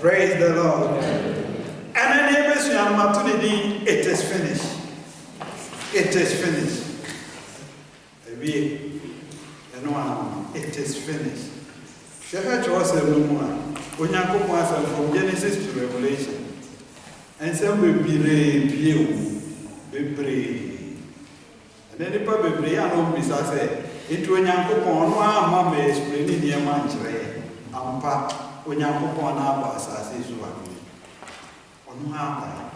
Praise the Lord. And then neighbors, it is finished. It is finished. It is finished. Shepherd was a woman. When you come from Genesis to Revelation, and some will be brave. And then the public be say, it when you come on, Mamma is explaining the mantra, and pap, when you come on our assassins on Mamma.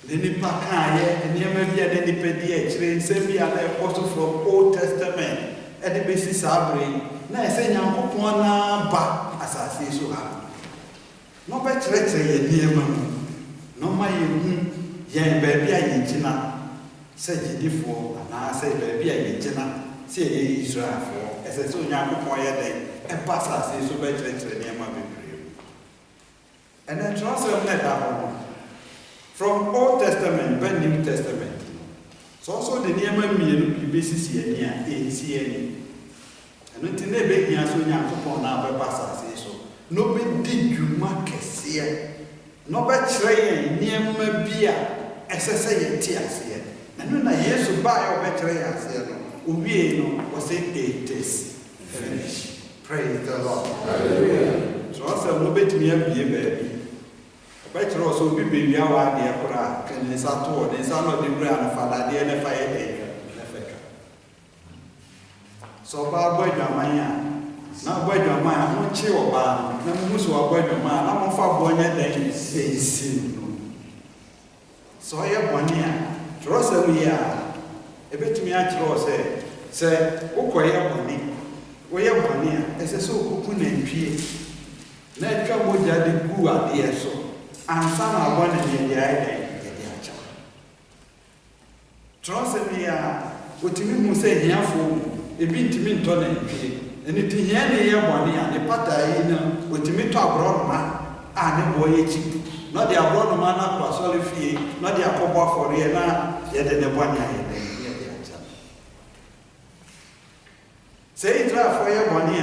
The Nipakaya, and never be an independent train, send me an apostle from Old Testament, and the basis Sabri, now say Yampona ba assassins who have. No better near Mamma, no my young baby, I China, said you before, and I say baby, I China, say Israel for, as I saw Yampona day, and pass us so better near my baby. And then transfer that from Old Testament to New Testament. So also the name of me basis here near ACN. And until they beg me as we have upon our passes so. No be did you mark here. No betray near beer as I say tears here. And when I hear so buy or betray us here, we know was it is finished. Praise the Lord. Hallelujah. So also no bet me a baby. But also be baby our dear Kura, can is at all, there's not the grand father, the NFI. So, Boy Jamaya, now boy Jamaya, I'm not chill about, no Musu boy Jamaya, I'm on far boy, then say, so I have 1 year, Rosa, we are a bit me at Rosa, say, Okoya Bonnie, we are 1 year, as a so cocoon and pea. Nature would have the goo at the so. And some are one in the idea. Trust me, what you mean, say here for a bit to mean to and it is here money and the pattern, what you mean to abroad man, and a boy cheap. Not the abroad man, not solid fee, not the apple for real, yet in the 1 year. Say it for your money.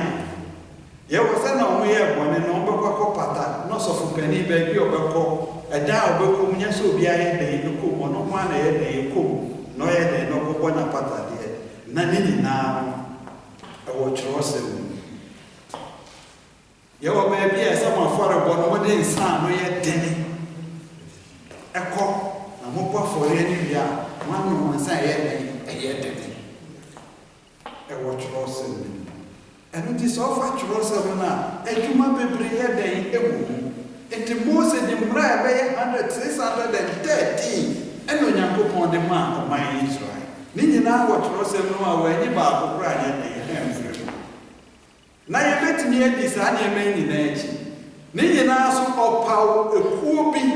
There was an away one and number of pata, not so for penny baby or backo, a down book, so be I had a cook, no one a cook, no head, no one a pata there. None now, I watch Rossum. Your baby, as someone for a one day, son, no yet denny. A cock, a mopper for any year, one woman say a yet denny. I watch Rossum. And it is offered to Rosamana, and you might be bringing day a woman. And the most in the brave 613, and when you go on the man of my Israel. Nina now watch Rosamana when you bark or cry at the now you let me at this anime in age. Nina now so power a whooping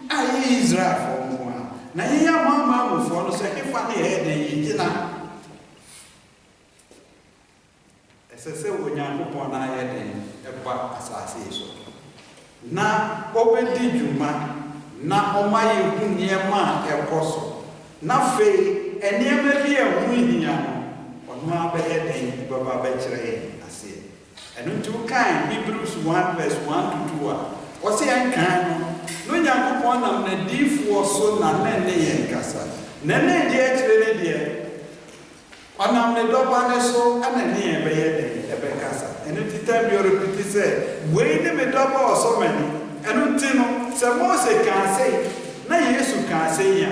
I Israel for more. Now you have mamma will follow second funny head and say when you upon I had a back assassination. Na obedi juma na omaye near man a apostle. Na fe and near maybe a winning on my bed Baba Betray, I say. And unto kind Hebrews 1 verse 1 to 2. What's the kind? No young upon them the deep was so none and cassa. Nene dear, dear. Anam ne dobane so ana ne ebeye de ebekasa enu titam yo repeat say we ne me doba so many enu ti no se Mose kan say na Yesu kan say ya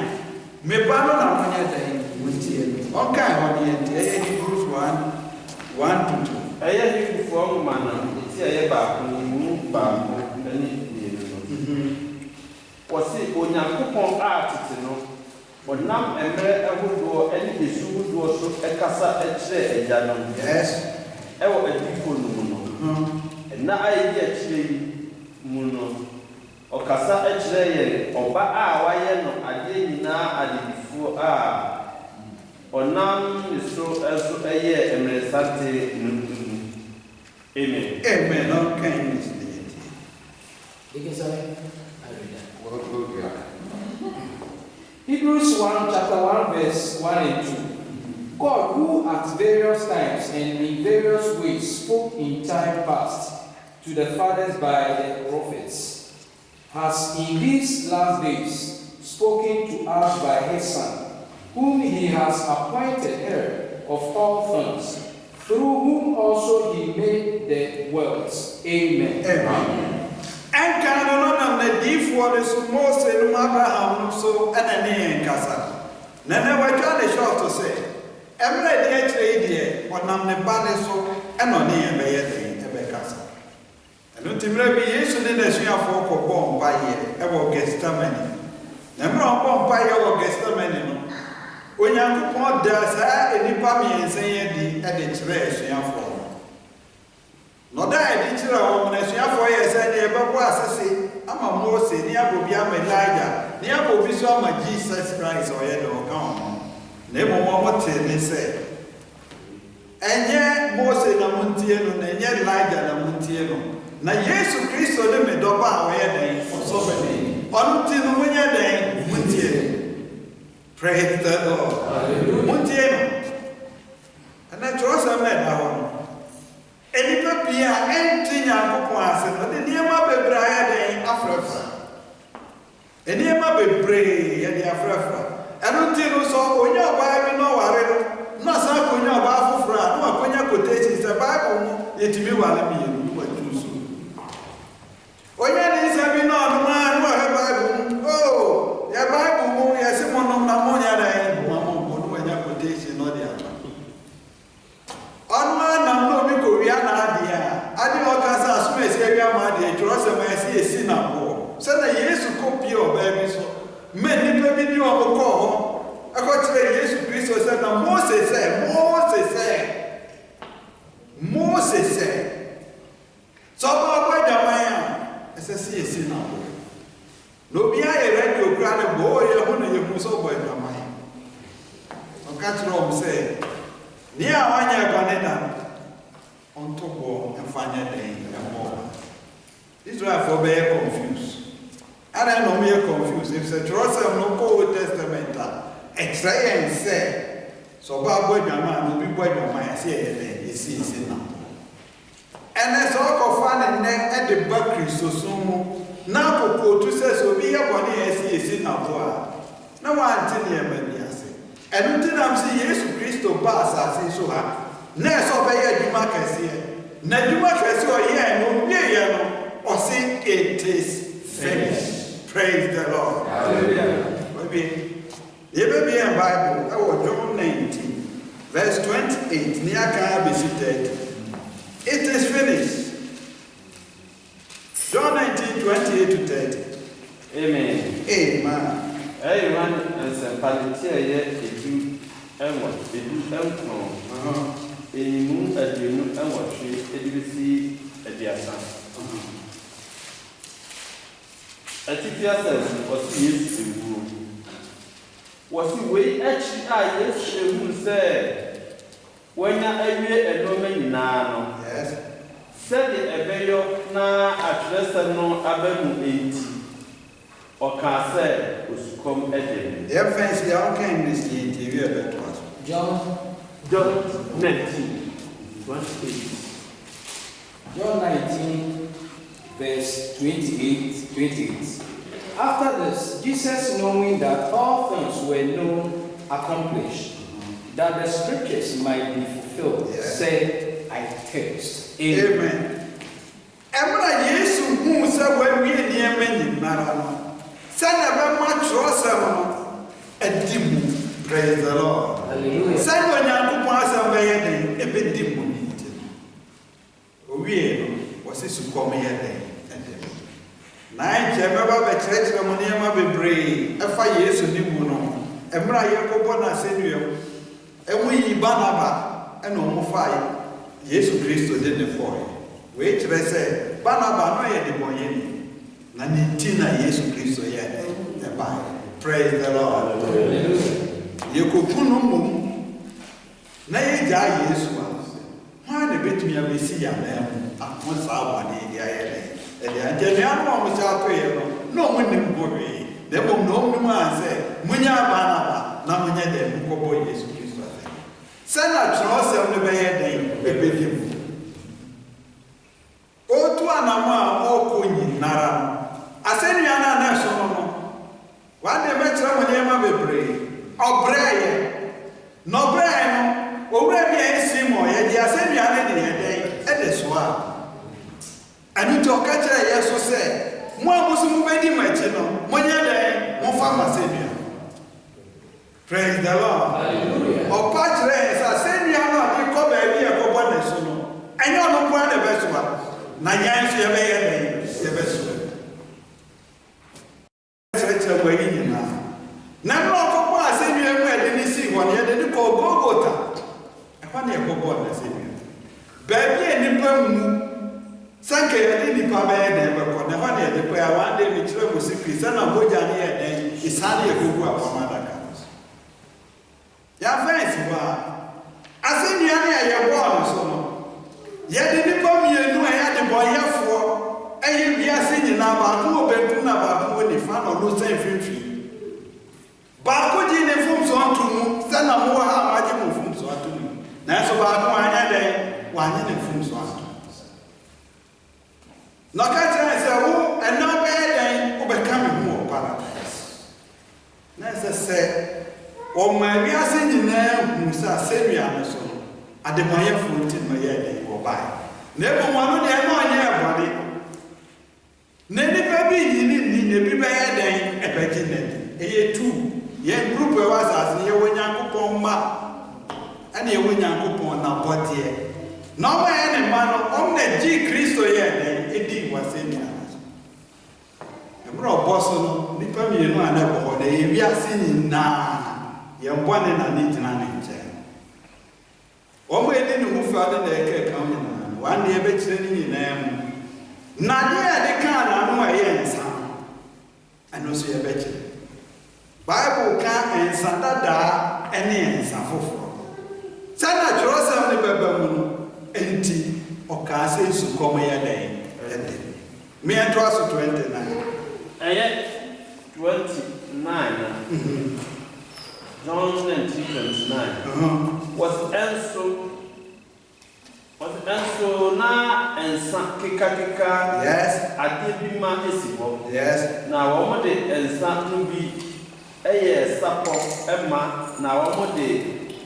me ba no na monya dan mutie on kan ho ne enti Hebrews 1:1 to 2 Hebrews 4 mana ti aye ba ko mu ba ko ani ni no si Onyankopon atete no Bonam emre ehudo eni besudo so ekasa ekire ejanom. Yes. Ewo edifo no no. Na ayi ekire mu no. Okasa ekire ye oba a waye no ade nyina adifo a onam so ezo eye emre sante no. Amen. Amen. Okay. Because I Hebrews 1, chapter 1, verse 1 and 2. God, who at various times and in various ways spoke in time past to the fathers by the prophets, has in these last days spoken to us by his Son, whom he has appointed heir of all things, through whom also he made the worlds. Amen. Amen. And can on the deep waters of Moses and Abraham so and a casa. Nana, what you short to say? Every day, trade when I'm the banner so and on the Ebay casa. And not to maybe yes, and then as you have for bomb by year, ever guest many. Never bomb by your guest many. When you put does any pammy and say at the trash you have for. No die teacher woman as you have for years and ever was say, I'm a Moses, near Bobiam Elijah, near Bobisoma Jesus Christ or Edo come. Never more they say. And yet Moses Namuntiano, and yet Elijah Namuntiano. Now Jesus Christ or them a doba where for so many. Until when you're there, Muntiano. Praise the Lord. Muntiano. And I trust a man now. Any papia empty young points, and the near my baby Africa. And near my baby and the Africa. I don't tell you so when you're Bible, no, I don't. Not so when you're Bible, no, when you're quotation, the Bible, it will be what I mean. When you're having no man, what have Bible? Oh, your Bible, yes, someone on the money, when you're quotation, not the other. On man, I'm not because we are not here. I didn't want to say, we are mad, you trust a mercy, a sinner. Send a yes to copy your baby. So many people knew of a call. I got to say, yes, Christ said, Moses said. So, about the man, as I see a sinner. No, be I read your grand boy, I want to use over the mind. I'll catch Rome say. Near 1 year banana on top of and find a day and more. This is why for being confused. I don't know me confused. If the Jerusalem no Old Testament, extra and say, so Bob boy your man will be boy your mind, say you see now. And that's all of fun and at the back so soon. Now to say so be a one year see now. No one tell you maybe I say. And until I'm saying yes, Christo pass as so hard. Next over here, you mark as here. Now you mark as you are here, no, or say it is finished. Praise the Lord. Hallelujah. Maybe you may be in Bible. John 19, verse 28. Near can be seated. It is finished. John 19, 28 to 30. Amen. Amen. Everyone and some paletia yet edu and moon at you and what she see at the assam. I think yourself was used to was the way actually I yes who said when you're a woman now. Yes. Said the abeyo na address no abemu 80. Or can say, was come again. The offense, the outcome is the interior that was. John 19, 28. John 19, verse 28. After this, Jesus, knowing that all things were accomplished, that the scriptures might be fulfilled, said, I thirst. Amen. Emra Yesu who said when we near many marano. Send a much awesome and dim. Praise the Lord. Hallelujah. Send when you pass away a bit dim. We was this to come here. Nine Jemaba church Ramoniama be brave. A 5 years in Nimuno. Emra Yakopona Senior. And we Banaba and Omofai. Jesus Christ did it for you. Wait, I say, Banaba no yet the boy. Nanitina Yesu Christ yet. Praise the Lord. You could put no moon. Nay, Yesu. Why the bit me a Messia them? Once our one in the island. And the Angelian was out there. No one in Bori. They will know no man say, Munya Banaba, Namunya them, Kobo Yesu Christ. Send a choice of the bad name, a bit. Oh, to an And to catch a yes, so say, more Muslim wedding, my children, one year, one farmer savior. Praise the Lord. Hallelujah. Or patch race, I said, you are not, you come baby, I go one and so no. I know no one the best one. Nayan, you have the best one. It's a wedding now. Now, I said, you have didn't see one year, then you call Gogota. I want to go on the same. Baby, and the Sanke, I didn't come back there, but when I want to play, I want them to travel secret, and I'm going down here, and it's hardly a good one for Mother Cows. Ya fancy, I said, you are born, so yet didn't come here, no, I had the boy here for, and we are singing about who opened about who the fan of those same country. But could you inform so to send a more how much you move from so to me? That's about one day, one in from so to. No catch I say, oh, and no bad day will become more paradise. That's a say, oh, my we are singing there, who say me on the soul. At the Maya foot in my head, or by. Never one of them on your body. Never be in the bad day, a beginning. A two. Yen group was as near when Yankupon ma and you win Yankupon na potier. No man and man on the G Christo yen, it was in the Boston, Nippon, you know, I never hold a we are singing now. You're one and I need to chair. One way didn't move further than coming one day, bet training in them. Nadia, they can't know my ends, and also a betting. Bible can and Sandada and Sanfofo. Sana Jerusalem the Babamun, Enti, or Cassis to come here day. Me and Tross 29. And yet, 29. John 19:29. Was Enso na and San Kika. Yes. Adibima Esibo. Yes. Now, one day and San Nubi. Eye sapo ema na womode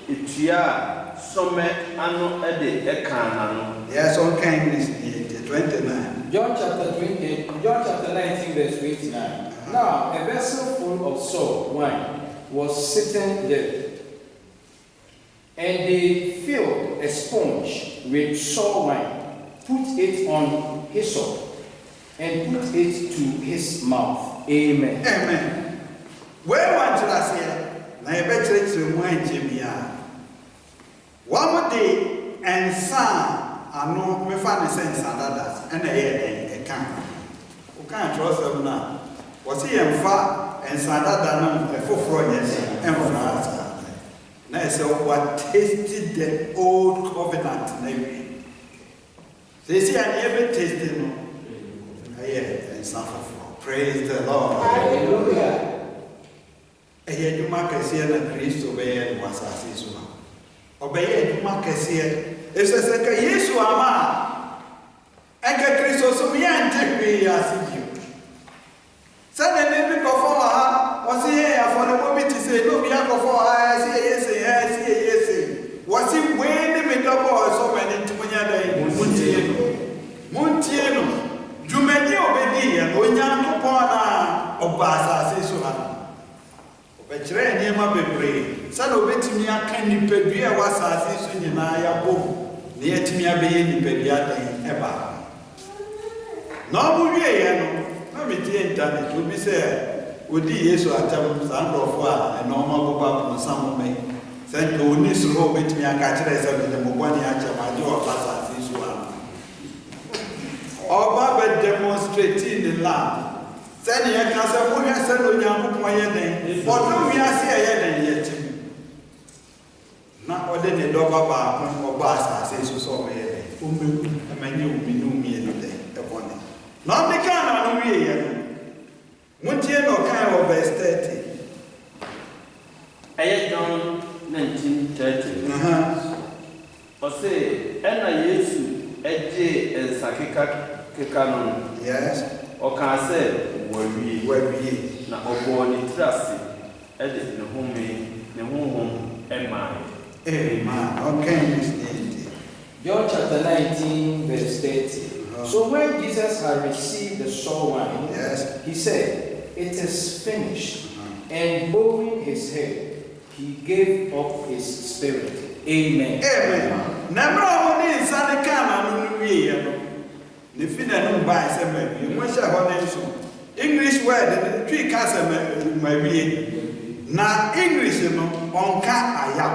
etua some ano ede ekana no. Yes, on kindness 29. John chapter 19 verse 29. Now a vessel full of sour wine was sitting there, and they filled a sponge with sour wine, put it on hyssop, and put it to his mouth. Amen. Amen. Where want to last year? Now you better to wine, Jimmy. One more day and son, I know me find the sense and others, and a year a camp. Who can't trust them now? Was he and far and Sandada a full yes, and for us? Now, so what tasted the old covenant, maybe. They see I never tasted no. And suffer for. Praise the Lord. Hallelujah. Eye dwuma kɛseɛ na Kristo bɛyɛ no asase so a ɔbɛyɛ dwuma kɛseɛ ɛsɛ ka Yesu ama ɛka Kristo so yɛ nte hwee ase bio sɛdeɛ ne bi kɔfɔ wɔ ha wɔse yɛ afɔrebɔ bi te sɛ ne obi akɔfɔ wɔ ha ɛsɛ yɛ se wɔse wei ne me dɔbɔ ɛsɛ ɔbɛne nti monya dɛn montie no dwumadi a ɔbɛdi yɛ no Onyankopɔn na ɔba asase so ha Betre niema bebre sana obetimi aka nipadua a wasase so nyinaa yabo na yetimi abeye nipadua den eba na obuwie ye no na metie internet obi se odi Yesu atam sandofo a na oma boba no samome se to oni suro obetimi aka kire se be mo boni acha maje o wasase so a oba be demonstrate in the land Send your cancer, who has said on your book, my name, or no, we are saying yet. Not ordinary dog or bass, I say so. I mean, you knew me upon it. Not the kind of way. Muntian or kind of best 30. I John 19:30. Or say, and I used to edge and Sakika. Yes. Or can say, where we na oboni trust edit ne home and mine. Amen. Okay, Miss Nancy. John chapter 19, verse 30. So when Jesus had received the sour wine, Yes. he said, "It is finished." And bowing his head, he gave up his spirit. Amen. Amen. Namra woni insane kana no wiye no. Ne fina no ba se ma bi. Mo sha ho ne so. English word ne twi ka se ma wiye. Na English no onka aya.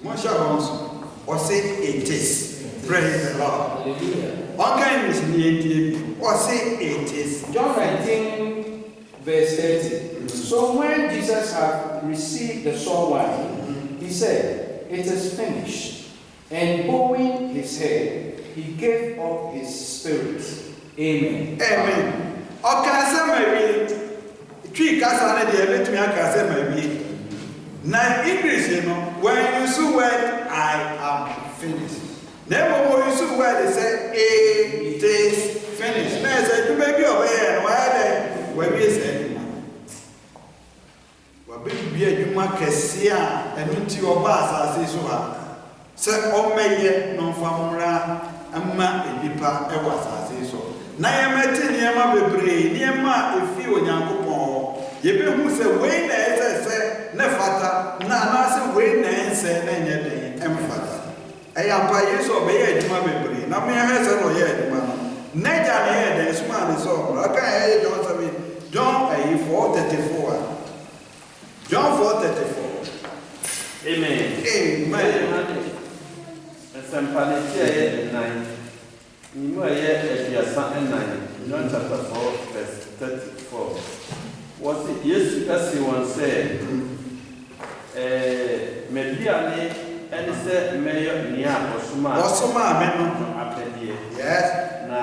Mo sha ho so. O say it is. Praise the Lord. Hallelujah. Onka English ni enti. O say it is. John 19, verse 30. So when Jesus had received the sour wine, he said, "It is finished." And bowing his head, he gave up his spirit. Amen. Amen. Oka se ma wi. Twi ka sa na de betumi aka se ma wi. Na English no when you use word I am finished. Never more use word say it is finished. Na say you maybe obey no why we say be adwuma kɛse a ɛno nti ɔba asase so ha sɛ ɔmɛyɛ no mfamra ama edipa ɛwɔ asase so na yɛmɛte nneɛma bebree nneɛma efi onyankopɔn yɛbɛhu sɛ wei na ɛsɛ ne fata na anaasɛ wei na ɛnsɛ na nyɛ den ɛmfata ɛyɛ ampa yesu ɔbɛyɛ adwuma bebree na meyɛhwɛ sɛ na ɔyɛ adwuma no n'agya na ɛyɛ den soma ne sɛ ɔkora aka ɛyɛ John 4:34 John 4:34. Amen. Amen. Esampaleti aye 9. Nimu aye abiasa 9. John chapter 4 verse 34. Was it Yesu kasi won say mediane ene se meyo nia osuma me no apedie. Yes. Na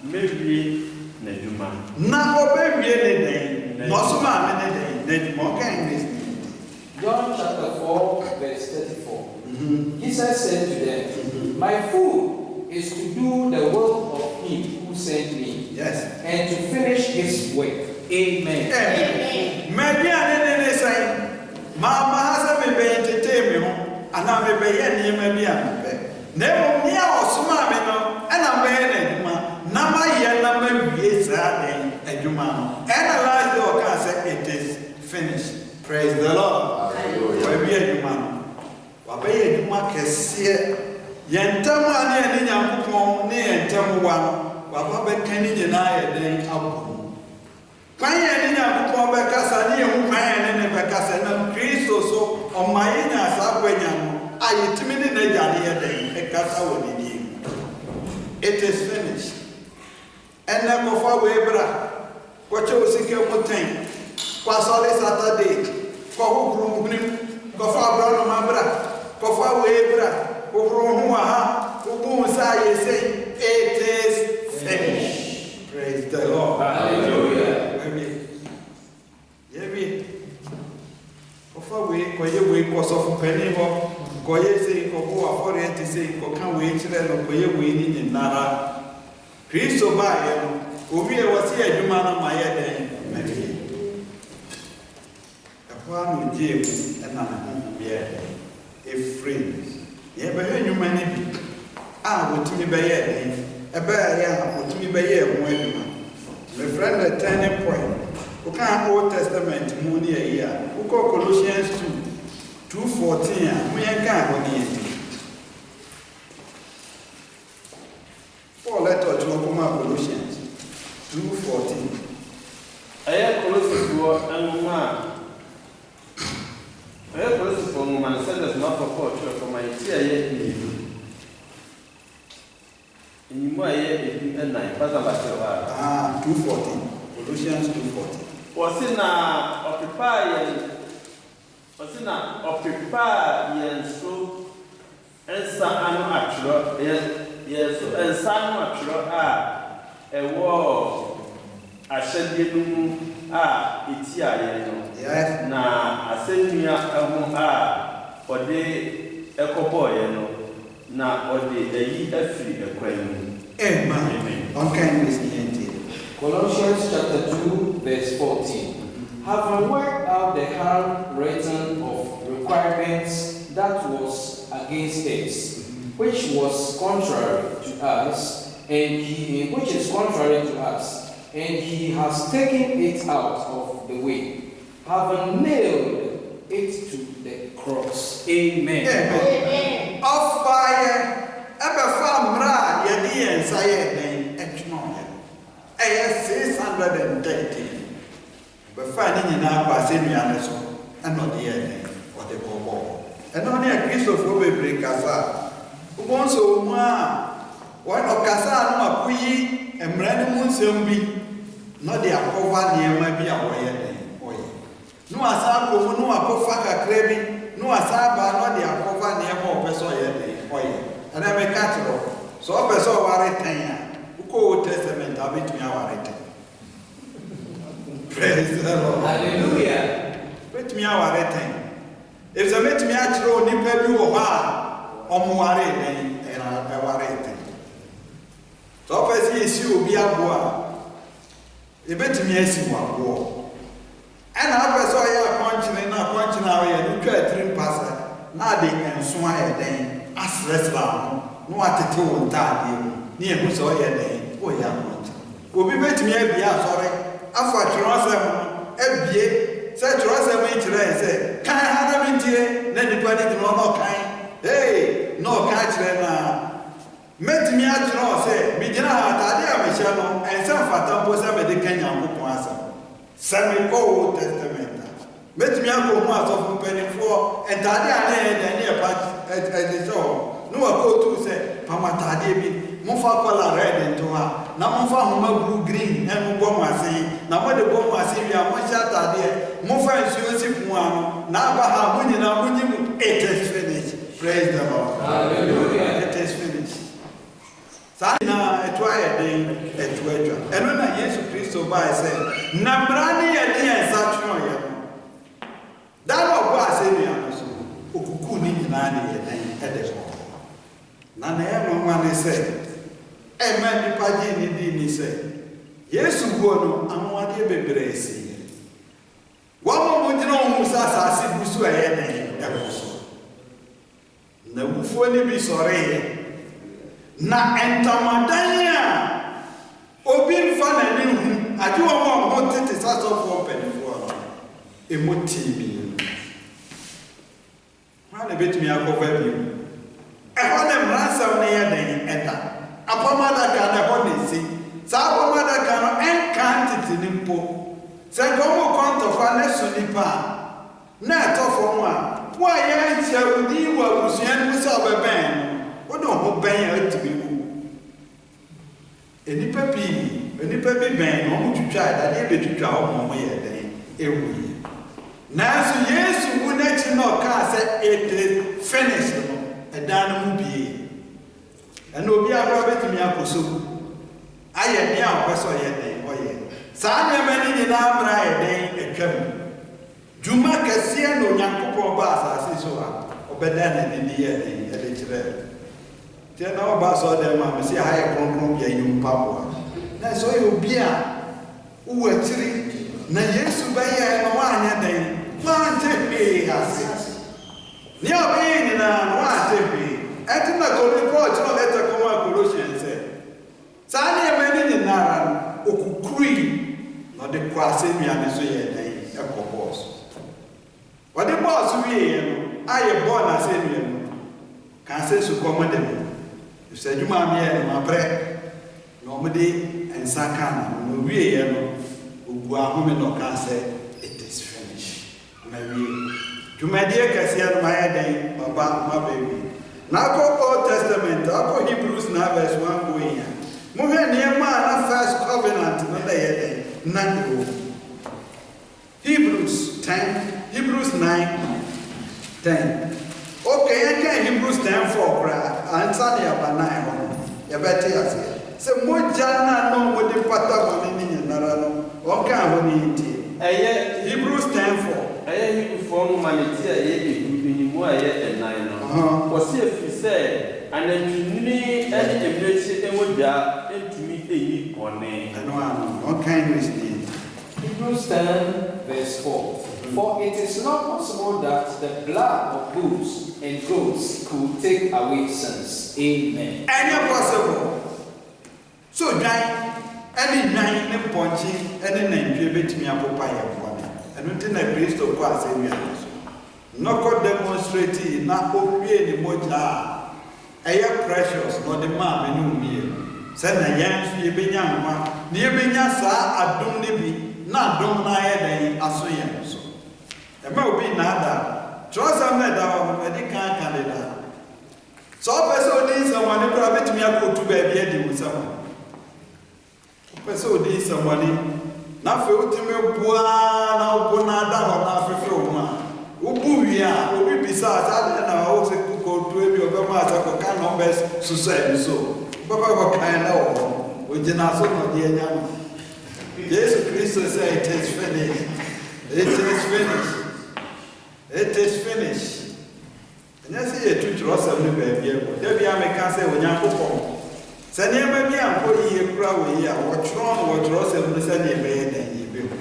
mewie na dwuma. Na obewie ne den. No osuma me ne den. John chapter 4, verse 34. Jesus said to them, "My food is to do the work of him who sent me." Yes. And to finish his work. Amen. Amen. Maybe I didn't say, Mama has a baby entertainment, and I'm a baby near maybe I'm a never near or smart, and I'm a man. Nama Yana maybe is a human. Analyze your cancer, it is finished. Praise the Lord. Hallelujah. We are human. Wabaya juma kesiye. Yentamu ani nyankopon ne yentamu wa. Wababa kani nyina ye den abu. Kwanya ni nyankopon be kasa ne hu kwanya ne be kasa na Kristo so omaye nya sa kwanya no ayetimi ne na jare ye den e kasa woni ni. It is finished. Ena kofa we bra. Kwache osike moten. Kwa sole Saturday. Kwa hukuru mhunim. Kwa fa abrano mabra. Kwa fa webra. Hukuru huwa ha. Hukuru saa yese. It is finished. Praise the Lord. Hallelujah. Yebi. Kwa fa we. Kwa ye we kwa sofu peni ho. Kwa ye se kwa huwa fori enti se. Kwa kan we chile no. Kwa ye we nini nara. Kristo ba ye no. Ubiye wasi ya juma na mayede. Mebi. Kwanu James and a friend. Ye be you many be. Ah, what me by ye, a bear, what me by ye, my friend, a turning point. Who can't Old Testament, Mooney a year, who call Colossians 2:14, we can't go near. 4 letters to Colossians 2:14. I have Colossians and ma. I have Colossians for woman said there's not for culture for my tear yet in my year 9, but about 2:14. Colossians 2:14. Was in occupy yen so and some actual yes and some actual a war ahyɛdeɛ a etia yɛn no na asɛnnua ɛho a ɔde ɛkɔbɔɔ yɛn no na ɔde ayi afiri ɛkwan mu. Amen. Okay, Miss Niente. Colossians chapter 2, verse 14. Having worked out the handwriting of requirements that was against us, which was contrary to us, which is contrary to us, and he has taken it out of the way, having nailed it to the cross. Amen. Amen. Of fire, ever from Ra, Yadi and Sayed, and Chnoya. 630. But finding in our passing and not the end or the Bobo. And only a Christopher will break us. Once or one of Casa, no Pui, and Brandon Munsembi, not the Akova near my be away. No Asako, no Akofaka craving, no Asaba, not the Akova near more person. And I'm a catcher. So I saw our retain. Old Testament, I'll be to me our retain. Praise the Lord. Hallelujah. Bet me our retain. If the met me actually Nipebu or Moare, and our retain. So I see you be a boy. You bet me as you are war. And I saw you punching away, you try to drink passer. Now they can swine then, as wrestler, no attitude that near who saw your day. Oh, yeah, will be met me every year, sorry. After Jerusalem, every year, said Jerusalem today, say, can I have them in here? Then the party do not kind. Hey, no catch them. Met me at Jerusalem, say, Midina, Tadia, Michel, and some Fatam was a Kenya who answer. Some Old Testament. Met me up for months of penny for, and Tadia and near part at the show. No, I go to say, Pamatadi. Mufa kola red into her. Na mufa huma blue green and mubomasi. Na mode bomasi we are much at there. Mufa is using one. Na baha muni na muni. It is finished. Praise the Lord. Hallelujah. It is finished. Sana etwaye den etwetwa. Eno na Yesu Kristo ba say, na brani ye den satno ye. Da no bo ase ni aso. Okuku ni nyina ni ye den ede ko. Na na ye mama ni say Amen. The party ni say, yes, you go no. I'm one day baby see. One more you know who says I see Busu ahead and na ufoni bi sorry. Na entamadanya. Obi mfa na ni hu. Adi wo mo ho tete saso for penifo. Emoti bi. Ma na betumi akova bi. E ho na mransa ne ya den eta. Apamada kana honesi sa apamada kana enkantiti nimpo se gomo konto fa ne sunipa na etofo mu a wa ya ntia udi wa busuan mu sa obeben wo do ho ben atibi wu enipa bi ben no mu twitwa da de betwitwa ho mo ye den ewu na so Yesu wu na chi no ka se it is finished no edan mu bie and obi agba betimi akoso aye ne a opeso ye den oye saa ne mani ni na amra ye den atwam juma kase no nyankopon ba asase so a obeda na ne ye den ele kire tie na oba so dem ma me se ha ye kronkron bia yum papo na so ye obi a wo atiri na Yesu ba ye no wa anya den ma nte ase ni obi ni na wa te Etina koni Paul no letter come Colossians say. Sani emeni ni nara okukuri no de kwase mi ame so ye den e ko boss. What the boss we ye no aye born as e no. Kan say su command dem. You say juma mi e ma bre. No me de ensaka no we ye no ogu ahome no kan say it is finished. Na we juma de kase no ma ye den baba ma baby. Now go Old Testament, go Hebrews 9 verse 1 going here. Move near man first covenant, not the none. Hebrews 10, Hebrews 9, 10. Okay, again Hebrews 10 4 answer the banana. You better say. So Mojana no with the Patagon in Narano. Okay, I Hebrews 10 4. I am from Manitia. Was if you say, and then you need any embrace and would and to meet a one name. I know, what kind of Hebrews 10, verse 4. For it is not possible that the blood of bulls and goats could take away sins. Amen. Any possible. So, any nine punching, any name, you bet me up by a one. And within a priest of was a million. No could demonstrate not only any more. Air precious, not the man, and no meal. Send a young Yabina, near Binyasa, a dumnibi, not Domnaya, Asoyan. So, a more be nada. Trust a medal, medical candidate. So, person needs someone who brought me up to baby with someone. Person needs someone. Now, for ultimate Buana, Bonada, or Africa. Ubuya, Ubi besides, I also could go to every of them as I can numbers suicide so. Papa, what kind of with the Nassau of the Young? Jesus Christ said, it is finished. It is finished. It is finished. And I see a two trust of the baby. There be a mechanic when you perform. Send him maybe I'm putting a crowd here, what's wrong, what trust of the Sunday bed and you build.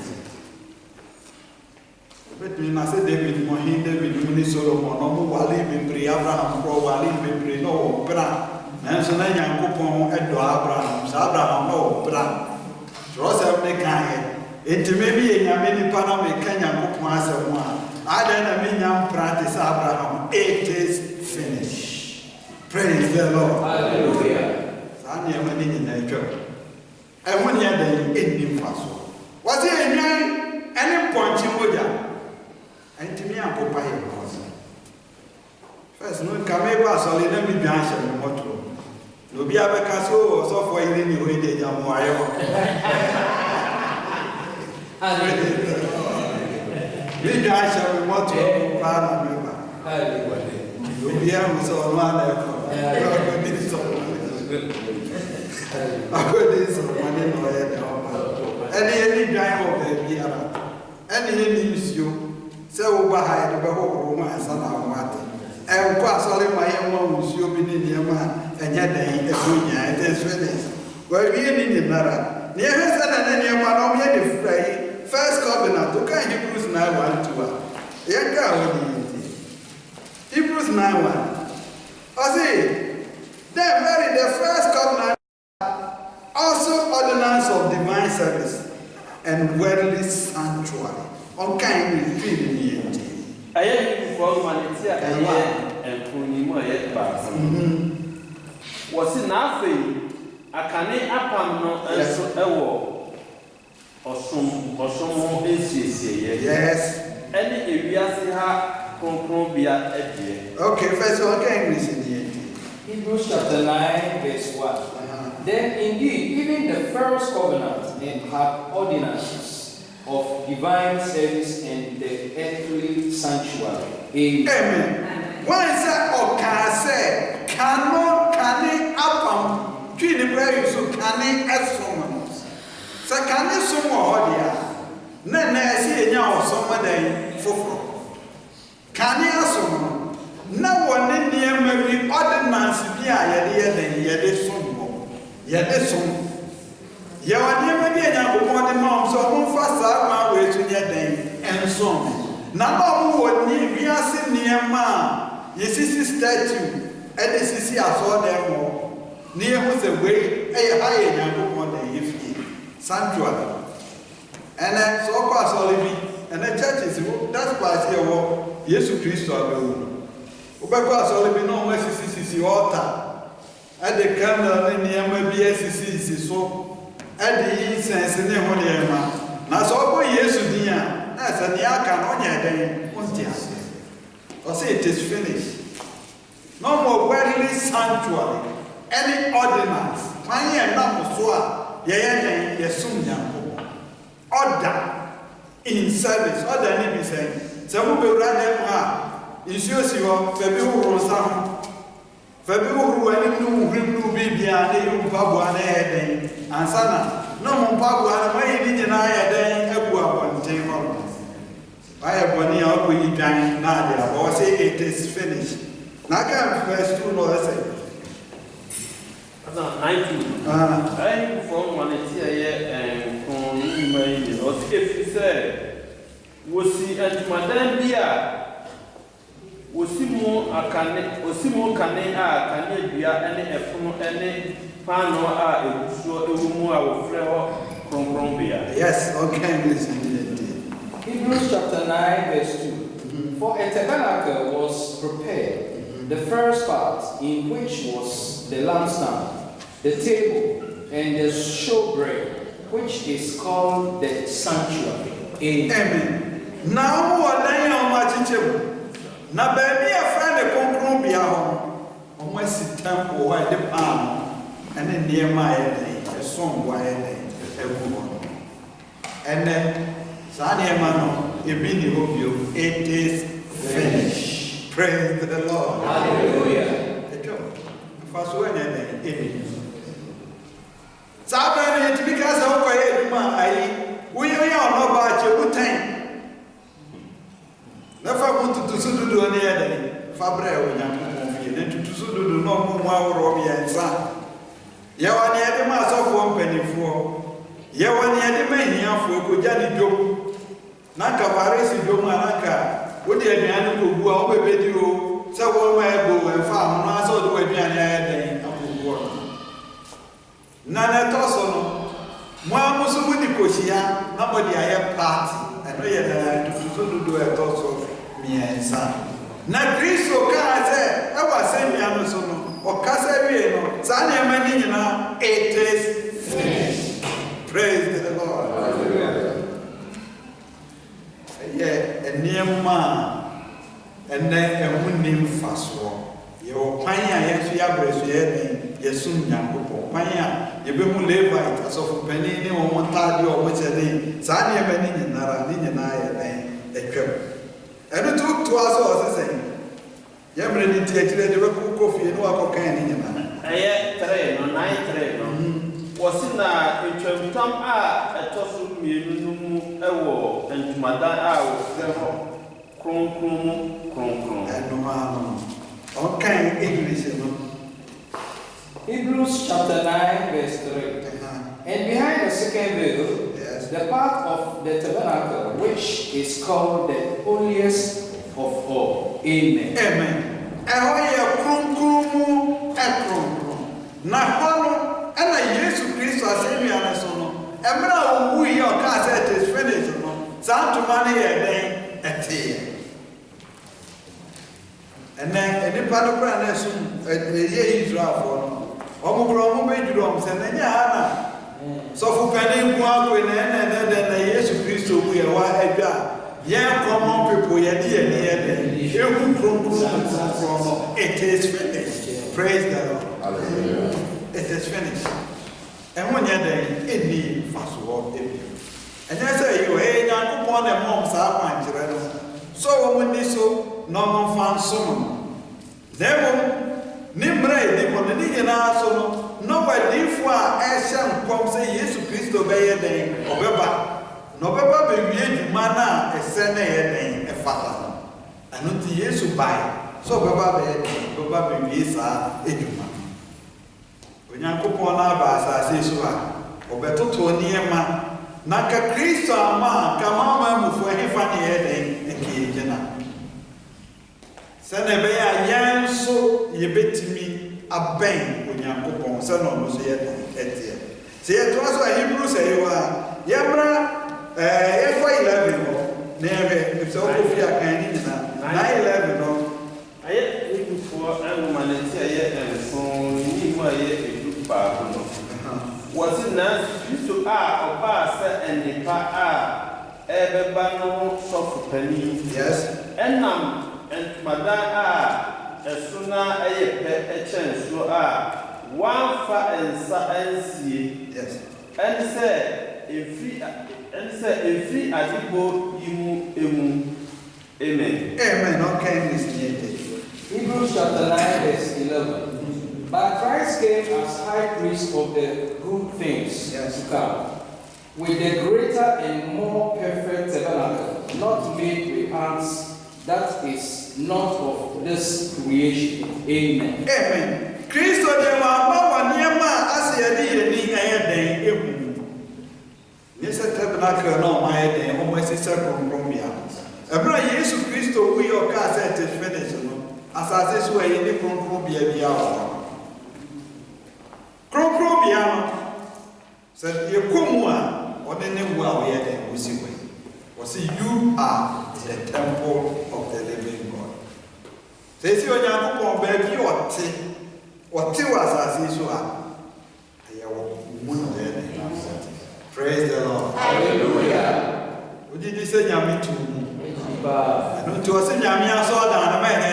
But when I say David Mohin, David Muni Solomon, no Wali Bimbri, Abraham, Pro Wali Bimbri, no Bra, and so then Yankupon, Edo Abraham, no Bra. Trust of the kind. It may be a Yamini Panama, Kenya Kupmas of one. I then mean young practice Abraham. It is finished. Praise the Lord. Hallelujah. Sanya mani in nature. And when you had the Indian Faso. Was it any point in Moja? And to me, I'm Popeye. First, no Kameba solid and be branch and motto. No be a Casso or software in the way they are more. Be branch and motto, Father. No be able to one. I could this money no any drive of the beer. Any news you. So behind the whole romance and our water. And quite solid my own was you been in your man, and yet they eat the food, it is finished. Well, we need the matter. Near her son and any one of the fray, first covenant, to kind Hebrews 9:1 to her. Yanka, Hebrews 9:1. I say, then marry the first covenant, also ordinance of divine service and worldly sanctuary. On kind retreat in the end. I am from Malicia and Punimo yet pass. Was it nothing? I can't upon no answer a war or some more inches. Yes. Any area see her concrobia at the end. Okay, first one can English in the end. Hebrews chapter 9, verse 1. Then indeed, even the first covenant had ordinances of divine service and the earthly sanctuary. Amen. When is that or can say, cannot can it upon the very so can it as someone? So can it somewhere here? Then I see a young somebody for can it as someone? No one in the every ordinance be a yet some. You are never be a young woman, so who fast out my way to your day and so on. Now, who would need we are sitting near man. You see, statue, and this is here, I saw them more. Near was a way, a higher young woman than if sanctuary. And then so pass all and the church is that's why I say, oh, Jesus Christ, Ubekwas all be no mercy altar. At the candle in the MBSC so. And the incense in the Holiema. Now, so boy, yes, dear. That's a Niaka on your day. Or say it is finished. No more worldly sanctuary. Any ordinance. My year number so. Yes, order in service. Order need be saying. Some people run them hard. You see, February some. February no be behind the Pabua and Sana. No more Pabua, my Indian I had a one table. I have one year up with you, Nadia, or say it is finished. Now, come first 2 laws. 19. I am from Malicia and from if you say, wosi entumadan bi a osimu kane a kane dua ene efono ene pano a egusuo ewumu a wofre ho kronkron bia. Yes, okay, listen. Hebrews chapter 9 verse 2. For a tabernacle was prepared, the first part in which was the lampstand, the table, and the showbread, which is called the sanctuary. Amen. Now what I am watching. Na baby a friend the concrete bia ho. Almost temple where the palm and then near my the song why everyone. And then Sanya Mano, it is finished. Praise the Lord. Hallelujah. First one, it Sabbath, it's because of we are not about your time. Never want to do any other. Fabre, when I'm then to do no more Robbie and son. You are near the mass of 1 penny for. You are near the main here for Kujani Joe. Naka Varesi Jomanaka, would the Adrian who go away with you? So, one go and farm, and I saw the way behind Nana Tosono, Mamusu with the Koshia, nobody I have party, and we had to do a toss me and son. Na Cristo Kaze, I was saying Yamusono, or Casavino, Sanya Manina, it is finished. Praise the Lord. Yeah, a near man, and then a winning fast war. Your pioneer, yes, we are breastfeeding, yes, soon, Yanko, pioneer, you be more Levite, as of penny or one tardy or what's a name, Sanya Benin, Nara, and I, a crib. And it took to us all the same. Yammer did take the coffee and walk can in a train or 9 train. Was in a term a toss of me, ewo, and to Madame Ow, crom, and no man. Okay, English. Hebrews chapter 9 verse 3. And behind the second veil, the part of the tabernacle, which is called the holiest of all. Amen. Amen. Ahoye krum na hono ana Yesu Kristo asemi anasono emra owu yi o ka say it is finished no santo mane ye den ete and then any part of brand so ye Israel for no omo be duro se na nya ana so fu pani nko akwe na Yesu Kristo bu ye wa adwa yeah, common people, yeah, it is finished. Praise the Lord. Hallelujah. It is finished. And when you're there, it needs fast walk. And I say, you ain't upon the mom's up, so when this so no fan soon. Never, Nimbre, the Polynesian so nobody for Asian come say yes to Christo Bay day or Beba. No papa be mana a sene a fata. And not the years to buy. So papa be sa ejuma. When you go on our says or better to near man. Naka Christo ama kamama for any funny head and Kijana. Sene be a yan so ye bet me a bang when you go on son of Lucia. See it was a Hebrew say you are Yabra. If 11 never, if so, if you are kind in 9/11, no, I yet looking for a woman and so you were a good bar. Was it not used to or pass and the pa ever banner soft penny? Yes, and Madame as soon as a chance so one fat and see, yes, and said, if free adibo imu emu. Amen. Amen. Okay, Hebrews chapter 9 verse 11. But Christ came as high priest of the good things to come, with the greater and more perfect tabernacle, not made with hands, that is not of this creation. Amen. Amen. Christo de ma niema asiyadi ni ayeden emu. Nisa tabernacle no ma ayeden, o mo sisa kronkromia. Ebra Yesu Kristo we your car set is finished no. As I say so any konkro bia Konkro bia no. Said ye komu a odene wo a we dey osi we. Was you are the temple of the living God. Say see Onyankopon ba bi ote was as so a ayewo mu there. Praise the Lord. Hallelujah. Odi di se nyame tu mu. No to se nyame aso da na ma ne.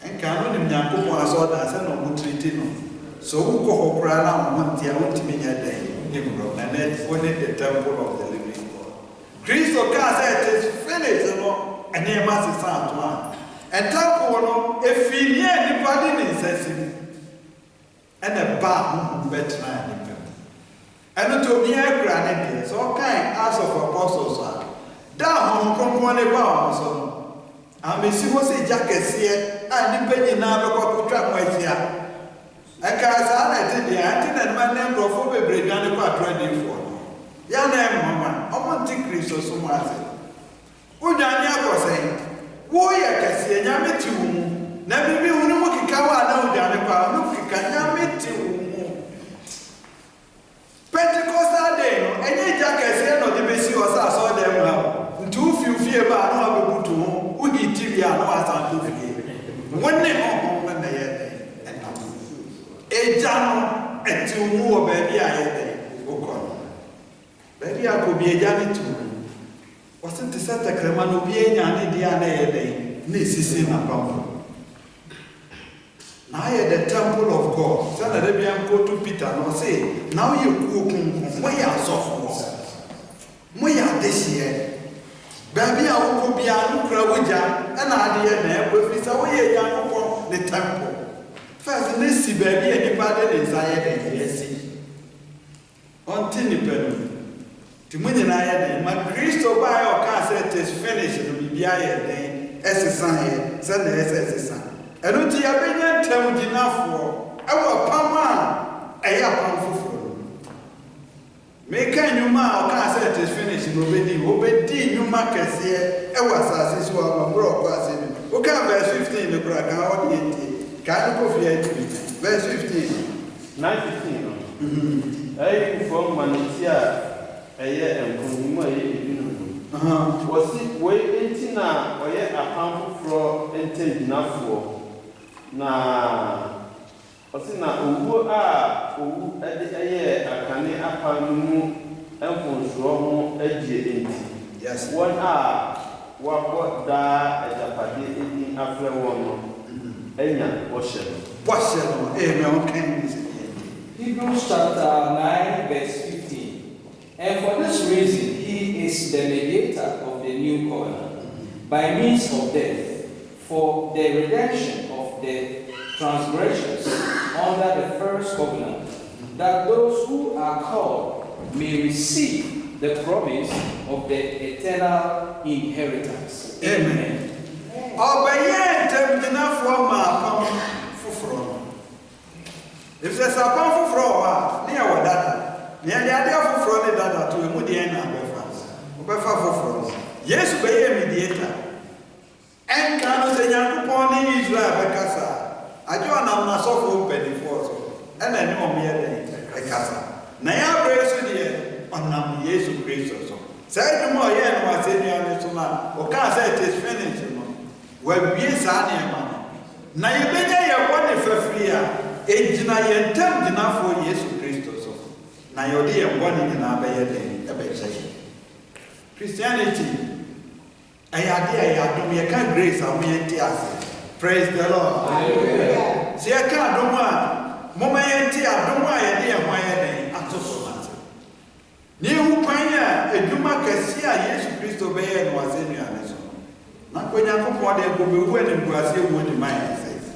En kan no Nyankopon aso da se no mu treat no. So who go kra na mo ntia wotimi nya den. And then only the temple of the living God. Christ said it is finished, and he must stand one. And temple, if he near anybody necessity, and a bar better than him. And to be a granite, so kind as of apostles are. Down come one about so. I may see what's a jacket here, and depending now what trap my here. I can't say that the man named Prophet Bregan about 24. Your name, Mama, I want to Christ or so much. Would I never say, Warrior Cassia, Yamitu, never be Unuki Kawa, no, Janapa, Nuki, Yamitu. Pentecostal day, any jacket said, no, the Bessie was I saw them. Too few fear about how to who eat TV and was on to the game. One name when they had. Ejano etumu baby ayede okon baby akobi ejani tu wasn't the sata krema no bi enya ne dia na yede na sisi na pam na ayede temple of God sana de bi am go to Peter no say now you ku kun mo ya sofo mo ya desie baby a wo ko bia no kra woja na ade ye na e ko fi sa wo ye ya no the temple. First, let's see baby anybody desire the see. Until the pen. To me, my Christo by your car set is finished to be day as a sign, send the SS. I don't see a billion term enough for our Pama, a yapon. Make a new ma or car set is finished in obedi, you markets here, I was as is what my bro was in. Okay, verse 15 the crack out. Can you go verse 15? 9:15. I from Manitia, a year and from was it waiting now or yet a pound for and take enough for? Now, was it now who are a year a canny a pound and for strong edgy? Yes, 1 hour. What da at a party after 1. Hebrews chapter 9 verse 15. And for this reason he is the mediator of the new covenant by means of death for the redemption of the transgressions under the first covenant, that those who are called may receive the promise of the eternal inheritance. Amen. Obey them from our from. If there's a powerful fraud, near what that, near the idea of fraud that to a moody end of Befa. Yes, obey a mediator. And can say, Yankupon Israel Becassa. I don't know my soft penny for and I know me a casa. Naya brace here on Nam Yesu Christ. Say no more, yeah, was in your man, or can't say it is finished. Well, yes, I am. Now you better your body for free. Ejina yentem dina for Yesu Christ. Now your dear one in our day. Christianity. I had to make a grace and we tears. Praise the Lord. Hallelujah. See, I can't do one. Mama and tea, I don't want a dear my day. I'm so much. New Panya, a Juma Cassia, Yesu Christ obey was in your nation. Not when you come for the good and Brazil would in my face.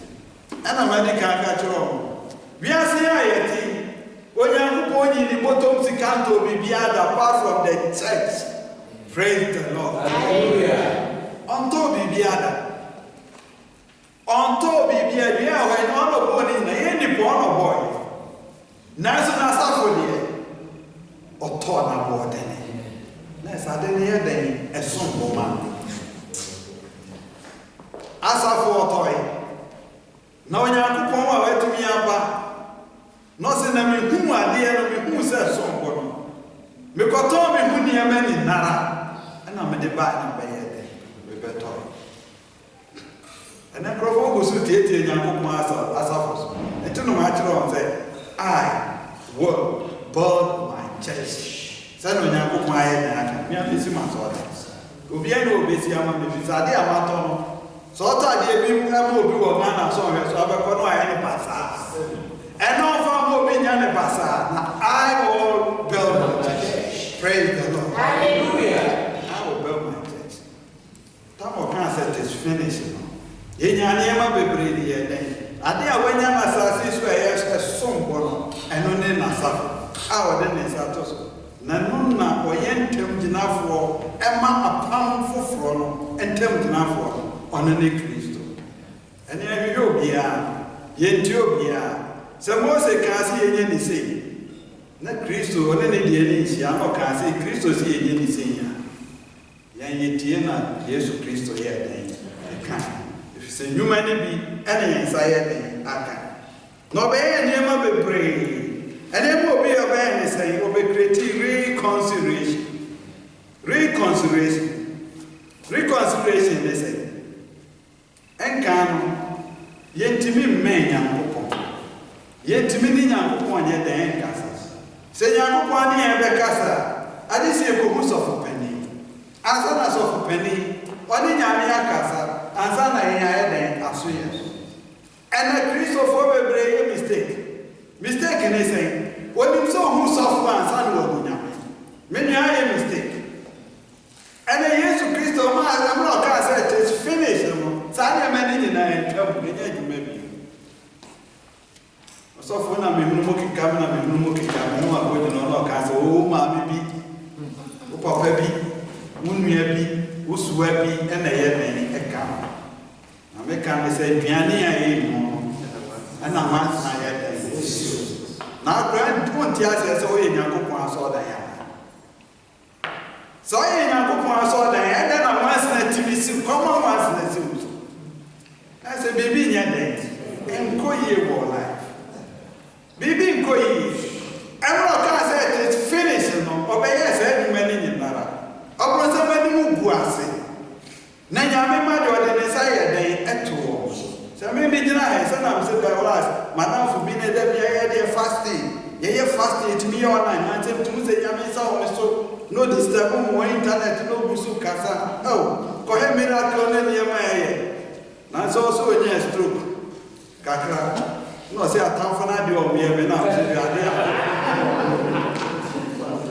And I'm ready to catch on. We are saying, when you go in the bottom, the canto will be apart from the church. Praise the Lord. Hallelujah. On top of the other. On top of the other, when all the body in any born boy. National Safford, or torn about any. Let's add woman. Asafo toy. Na onyankopon wa watumi aba. No se na me hu ade no me hu se sonko no. Me koto me hu ne ma ni nara. Na me de ba na ba ye de. Me betoy. Ana krofo go su tietie nyankopon asafo so. Enti no ma kire on say I will build my church. Say no nyankopon aye na aka. Me amesi ma so ade. Obi ene obesi ama me fi ade amato no. So ade bi mu ema obi wo na so hwe so abekọ no aye ne pasa. And no from obi nya ne pasa. Na I will build my church. Praise the Lord. Hallelujah. I will build my church. Tamo kan say it is finished. Yenya niema bebre ni ye den. Ade a wanya na asase so e sombo no eno ne na safo. A wo de ne sato so. Na no na oyentem ginafo ema apam foforo no entem ginafo ono ne Kristo. Ene ahwe obia yenti obia. Se Mose ka se yenye ni sei. Na Kristo one ne die ni hia no ka se Kristo se yenye ni sei ya. Yan yetie na Yesu Kristo ye den. Ka. If se nyuma ne bi ene yensa ye den aka. No be ye niema bebre. Ene mo obi obe ne sei obe create reconciliation ne sei. Enkano yentimi men Nyankopon. Yentimi ni Nyankopon ye den kasa. Se Nyankopon ni e be kasa, ade se ekobu sofo pani. Asa na sofo pani, oni nyame akasa, asa na ye den aso ye. Ena Kristo fo bebre ye mistake. Mistake ne say, oni so hu sofo asa na wo nyame. Me nya ye mistake. Ena Yesu Kristo ma amro ka say it is finished. Sanya mani ni na entwabu nya djuma bi. Osofo na mehunu mo kika na mehunu mo kika mo agodi no no ka say o ma me bi. O papa bi, wo nua bi, wo suwa bi na ye den eka. Na me ka me say duane a ye mo. Na ma na ye den. Na grand ponti ase so ye Nyankopon aso da ya. So ye Nyankopon aso da ya na ma na timisi common ones na si. I said, baby, and koye war life. Baby, koye. Everyone can say it is finished, no? Obey us, every man in Nara. Upon somebody who guase. Nanyame mad or the Messiah day at all. So maybe deny, son of said by us, Madame for being a dear fasting. Ye fasting to me all night. I said to say, Yamisa, so no disturb more internet, no busu casa. Oh, go ahead, miracle, and Yamaya. Na so onye stroke kakra no say atamfo na de o me na so de ade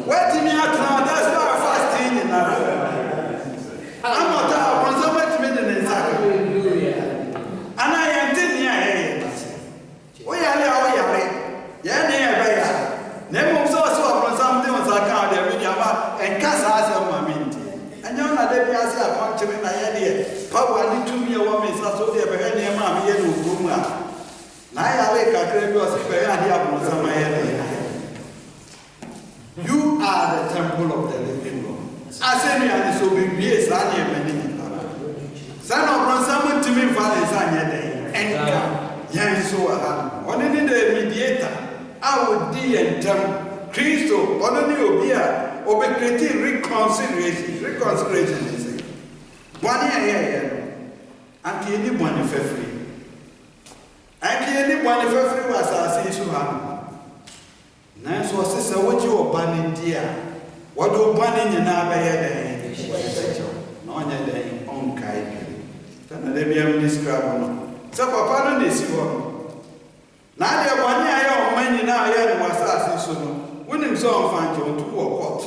wait me atra that's why fasting in na I'm not a consumer me in hallelujah ana yente ni aye o yale o yale ye ne e ba ya na mo so consumer de on saka de me ama en kasa ase ma minti anya na de bi ase akwankyere na ye de power ni tumi e wo me sa so de be ne ma me ye no gum a na ya le kakra bi o se be ya de abun sama ye de. You are the temple of the living God. Asemi ani so be wie sa na e me ni para. Sa na obron sama tumi fa le sa nye de enka yen so ha. Oni ni the mediator awodi entem Kristo oni ni obi a obe create reconciliation is it. Bwani aye anki eni bwani fefri. Anki eni bwani fefri wa asase isu ha. Na so sese woji obani dia. Wado bwani nyina ba ye den. Na onye den onkai bi. Tana de bia mi describe no. Se papa no desi ho. Na de bwani aye o man nyina aye no asase isu no. Wonim so on fanjo to wo court.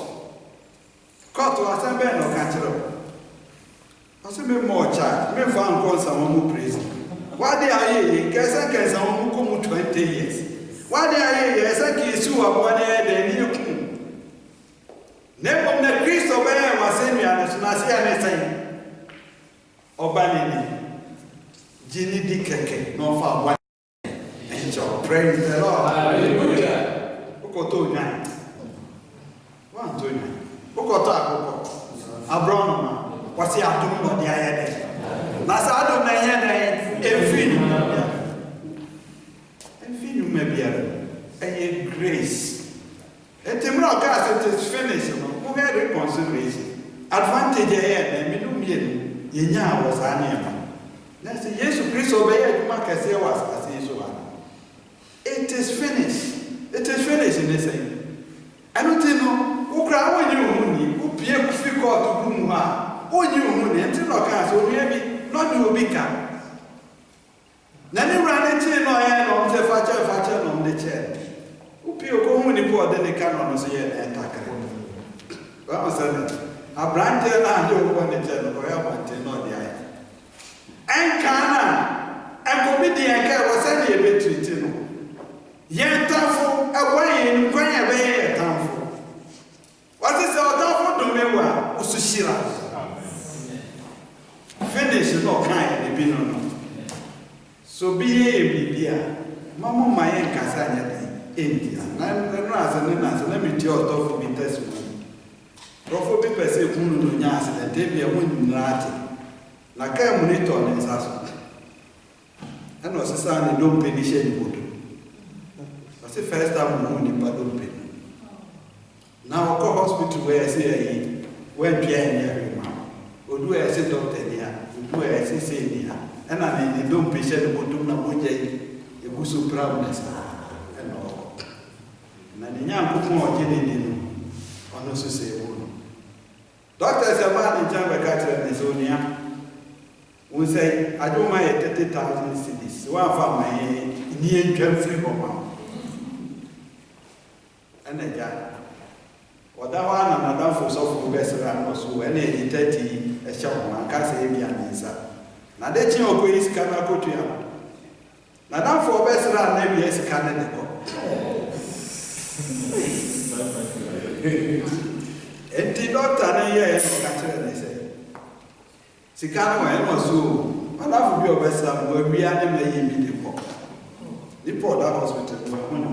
Court wa sembe no ka kire. Ase me mo cha, me fa nko sama mu prison. Why they are here? Kesa sama mu 20 years. Why they are here? Esa ki su wa bwana de ni ku. Nebo na Kristo be wa senu ya na se ya ne sai. Obani ni. Jini di keke no fa bwana. Enjoy, praise the Lord. Hallelujah. Ukoto nya. Wa nto nya. Ukoto akoko. Abraham What's the atom of the INA? Nasado Nayana, and Finu may be a grace. And Timro gas it is finished. Who had reconciliation? Advantage ahead, and Minum Yenya was an name. That's the Jesus Christ obeyed Marcus was as usual. It is finished. It is finished in the same. I don't know who cry when you who be able to figure out to whom when you until no cars, or maybe not do a big car. Nanny ran a chain or on the fatcher on the chair. Who pay a community poor than the canon was here and attack. Well, said a brand tail and you want the chair or help until not the eye. And Kana and comedian care was any a bit treated. Yen tafo away in Quanya Bay Tanfo. What is our tafo domewa? Usushira. Finish no kind of no. So be a bibia. Mamma my Casania India. Let me tell you for me testimony. Profo be per se kunu no nyase na debia won nati. Na kai monitor ne saso. Ana osisa ne dom penishe ni bodo. The first time we only pardon people. Now, I go hospital where I say, when Pierre and Yari, or do I say doctor here, or do I say here, and I mean, don't patient who do not want a good proudness and all. And the young people are getting in, or no, say, doctors are bad in Jamba Catcher and Sonia. We say, I don't mind 30,000 cities. One for my near Jeffrey Home. And again, what that one and Madame for so best around so any 30 a shop one can say me and answer. Now the chin of ways can I put you. Madame for best around maybe as Canada. And the doctor, and yes, catcher, say. Sicano and also, Madame will be a best where we are in the book. The port hospital were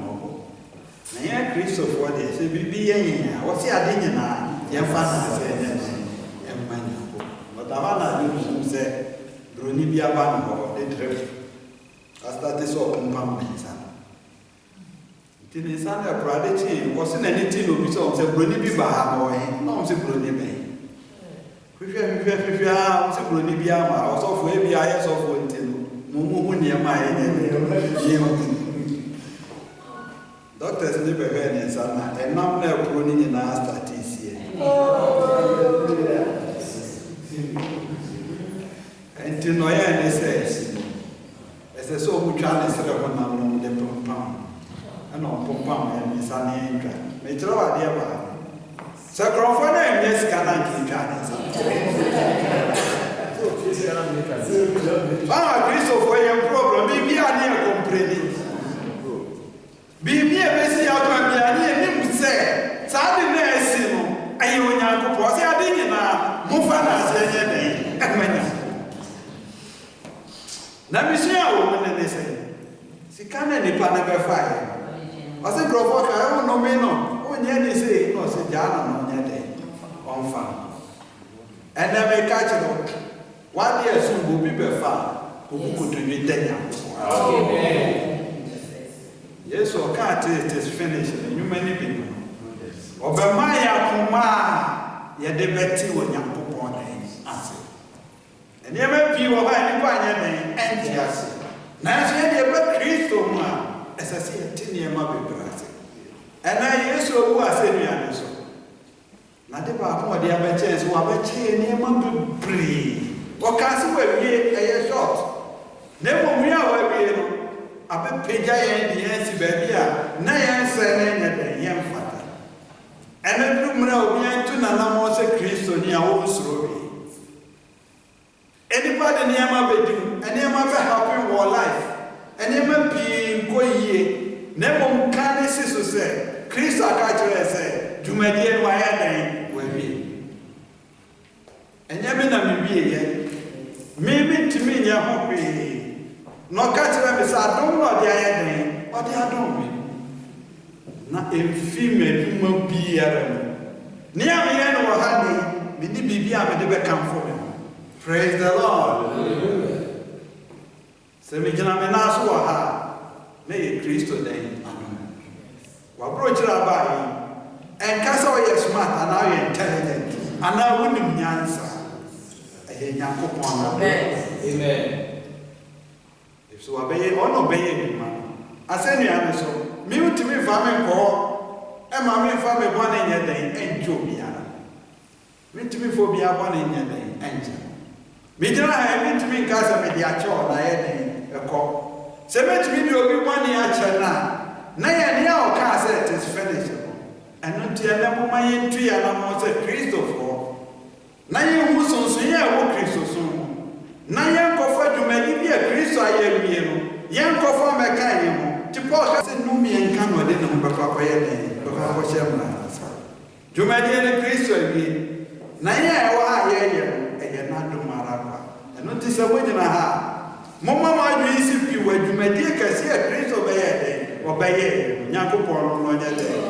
na Christopher what they say bibi yen what say ade nyina ye fa na say e manya but abana you say broni bi aba no the trip after this all compam pizza tini sana prade chi was na anything obi say broni bi ba ha no he no say broni be hwehwe ah say broni bi ama so fo e bi aye so fo ntino mu ne ma ye doctors never heard in Sana, and now they're pruning in our status here. And to know, and says, as a so much challenge on the pom and on pom and Miss Anna. May throw a dear one. Sacrophone and yes, can Christopher, your problem, maybe I near complaining. Bibi ebesi akwa biani eni mse saadi na esino ayi onyankopo se ade nyina mufa na asenye den amanya na misia wo ne se sikana ni pa na befa ye ose grofo ka no me no onye ni se no se jana no nya den onfa ena me ka chiro wa de esu bo bi befa obukoto ni tenya amen. Yes, or can't it is finished, and you many people. Obamaya Kuma, ye debate when young people answer. And you may be over any and yes. Now, she had a Christo, as I see a 10-year mother. And I yes, who are saying, so. Not the Papa, the other chance who have a chain near Mother Bree. Or can't see a shot. Never we are where we abe peja yen di yansi baby a na yansa na nya den yen fata ene dumra obi antu na na mo se Kristo ni a wo suro bi anybody ni ama bedu ene ama be happy war life ene ma bi ko yie na mo kan si so se Kristo aka kire se dwumadi en wa ya den wa bi enye me na me bi ye me timi nya ho bi no catch me say don't know the ayeden or the adon me na emfi meduma biara ni am ye no ha ni mini bibia me de be come for me. Praise the Lord. Hallelujah. Se me jina me na so ha na ye Kristo den anu. Wa bro jira ba yi. En kasa o ye smart and now you intelligent. And now wonim nyansa. E Nyankopon. Amen. If so obey ono obey me ma. Asenu ame so. Me utimi fa me ko. E ma me fa me bone nye den enjo bia. Me utimi fo bia bone nye den enjo. Me jira ha me utimi nkasa me dia cho na ye den eko. Se me utimi bi obi bone ya che na ye ne a o ka say it is finished. Eno ti ele mo ma ye ntu ya na mo say Christopher. Na ye hu sonso ye wo Kristo so. Na ye nkofo dwumadi bi a Kristo aye wie no. Ye nkofo meka ye mo. Ti Paul ka say no mi enka no de na mo bekwa koye den. Bekwa ko shem na sa. Dwumadi ne Kristo wie. Na ye wo ha ye na do maraba. Eno ti se wo nyina ha. Mama ma adwi isi pi wa dwumadi kase a Kristo be ye den. Obaye Nyankopon no nya den.